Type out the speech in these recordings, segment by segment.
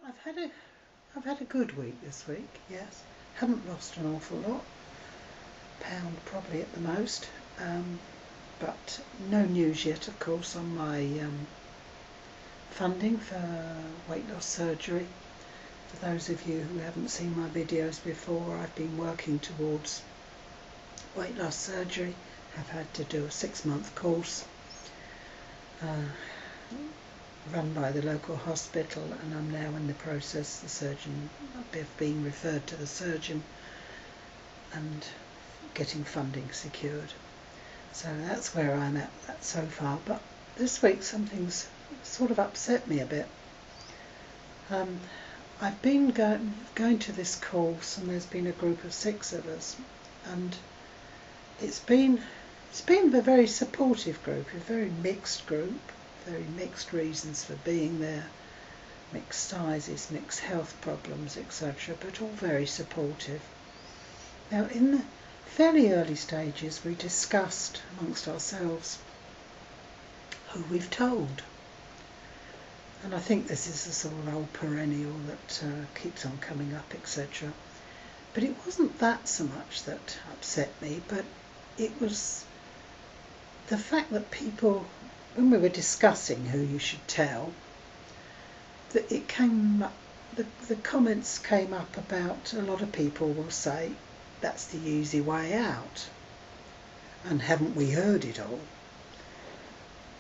I've had a I've had a good week this week, yes. Haven't lost an awful lot. Pound probably at the most. But no news yet, of course, on my funding for weight loss surgery. For those of you who haven't seen my videos before, I've been working towards weight loss surgery. I've had to do a 6-month course run by the local hospital, and I'm now in the process, of being referred to the surgeon and getting funding secured. So that's where I'm at that so far. But this week something's sort of upset me a bit. I've been going to this course, and there's been a group of 6 of us, and it's been a very supportive group, a very mixed group, very mixed reasons for being there, mixed sizes, mixed health problems, etc., but all very supportive. Now, in the fairly early stages, we discussed amongst ourselves who we've told. And I think this is a sort of old perennial that keeps on coming up, etc. But it wasn't that so much that upset me, but it was the fact that people, when we were discussing who you should tell, that it came up, the comments came up about, a lot of people will say, that's the easy way out. And haven't we heard it all?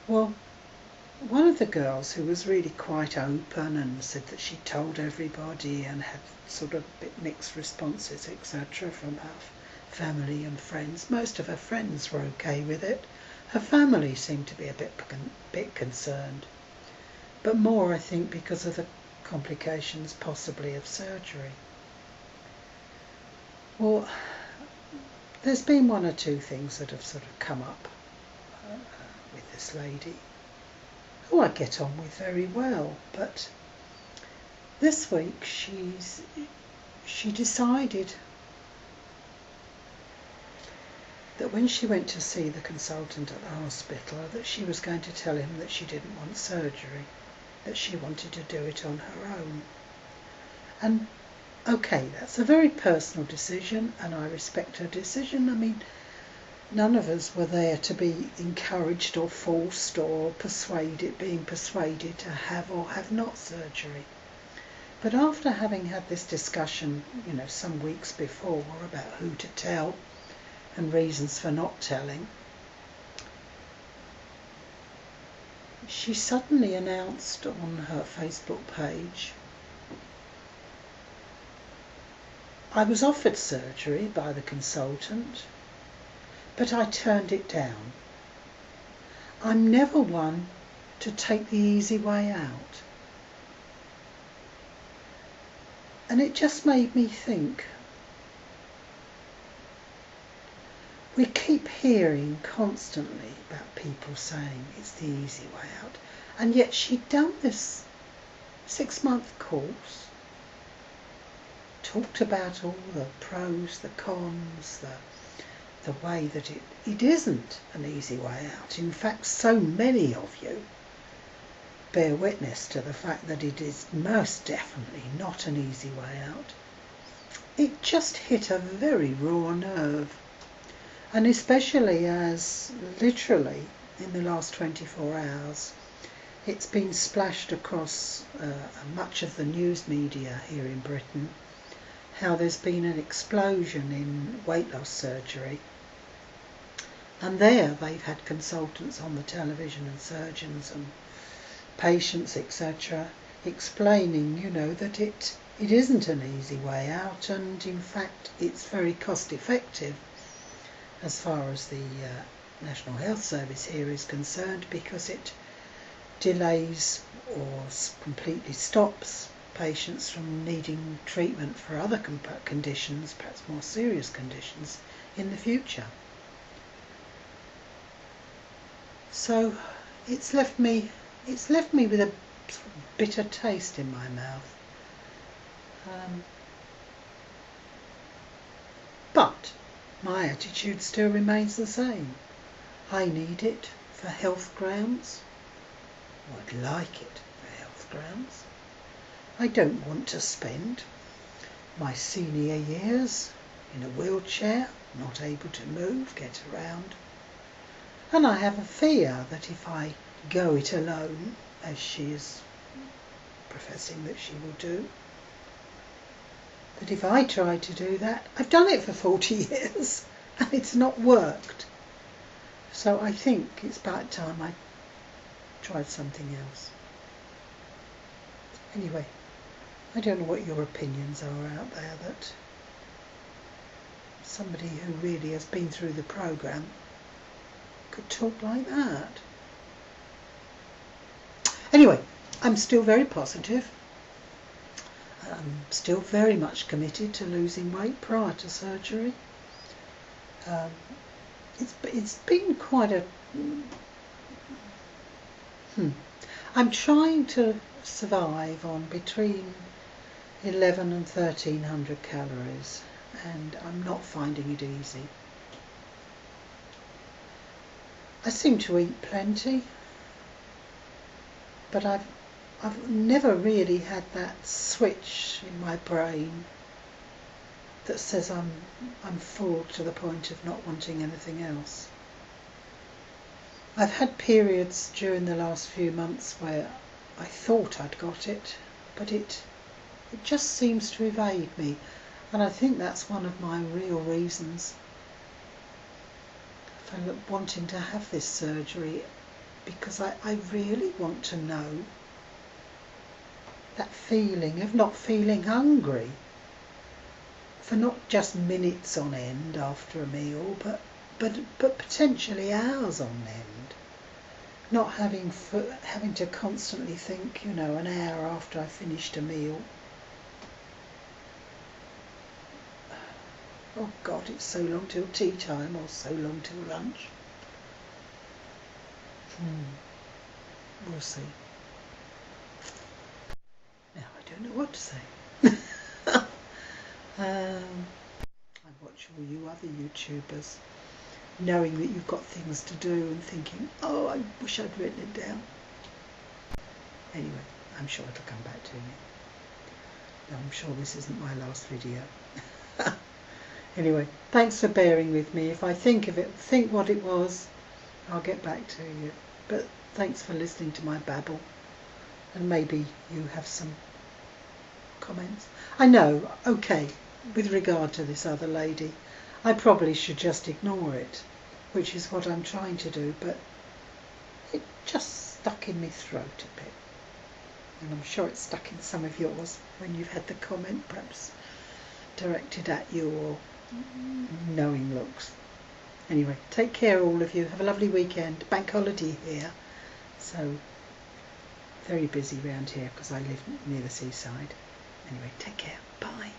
Well, one of the girls who was really quite open and said that she told everybody and had sort of a bit mixed responses, etc., from her family and friends. Most of her friends were okay with it. Her family seemed to be a bit concerned, but more, I think, because of the complications possibly of surgery. Well, there's been 1 or 2 things that have sort of come up with this lady, who I get on with very well, but this week she decided that when she went to see the consultant at the hospital, that she was going to tell him that she didn't want surgery, that she wanted to do it on her own. And okay, that's a very personal decision, and I respect her decision. I mean, none of us were there to be encouraged or forced or being persuaded to have or have not surgery. But after having had this discussion, some weeks before about who to tell and reasons for not telling, she suddenly announced on her Facebook page, I was offered surgery by the consultant, but I turned it down. I'm never one to take the easy way out. And it just made me think, we keep hearing constantly about people saying it's the easy way out, and yet she'd done this 6-month course, talked about all the pros, the cons, the way that it isn't an easy way out. In fact, so many of you bear witness to the fact that it is most definitely not an easy way out. It just hit a very raw nerve. And especially as literally in the last 24 hours, it's been splashed across much of the news media here in Britain, how there's been an explosion in weight loss surgery. And there they've had consultants on the television and surgeons and patients, etc., explaining, that it isn't an easy way out, and in fact it's very cost effective as far as the National Health Service here is concerned, because it delays or completely stops patients from needing treatment for other conditions, perhaps more serious conditions, in the future. So it's left me with a sort of bitter taste in my mouth. But my attitude still remains the same. I need it for health grounds. I'd like it for health grounds. I don't want to spend my senior years in a wheelchair, not able to move, get around. And I have a fear that if I go it alone, as she is professing that she will do, that if I try to do that, I've done it for 40 years and it's not worked. So I think it's about time I tried something else. Anyway, I don't know what your opinions are out there, that somebody who really has been through the programme could talk like that. Anyway, I'm still very positive. I'm still very much committed to losing weight prior to surgery. It's been quite a... I'm trying to survive on between 11 and 1300 calories, and I'm not finding it easy. I seem to eat plenty, but I've never really had that switch in my brain that says I'm full to the point of not wanting anything else. I've had periods during the last few months where I thought I'd got it, but it just seems to evade me, and I think that's one of my real reasons for wanting to have this surgery, because I really want to know that feeling of not feeling hungry for not just minutes on end after a meal, but potentially hours on end. Not having to constantly think, an hour after I finished a meal, oh God, it's so long till tea time or so long till lunch. We'll see. Now I don't know what to say. I watch all you other YouTubers, knowing that you've got things to do and thinking, oh, I wish I'd written it down. Anyway, I'm sure it'll come back to me. Now, I'm sure this isn't my last video. Anyway, thanks for bearing with me. If I think what it was, I'll get back to you. But thanks for listening to my babble, and maybe you have some comments. I know, okay, with regard to this other lady, I probably should just ignore it, which is what I'm trying to do, but it just stuck in my throat a bit. And I'm sure it's stuck in some of yours when you've had the comment perhaps directed at you or knowing looks. Anyway, take care all of you. Have a lovely weekend. Bank holiday here, so very busy round here because I live near the seaside. Anyway, take care. Bye.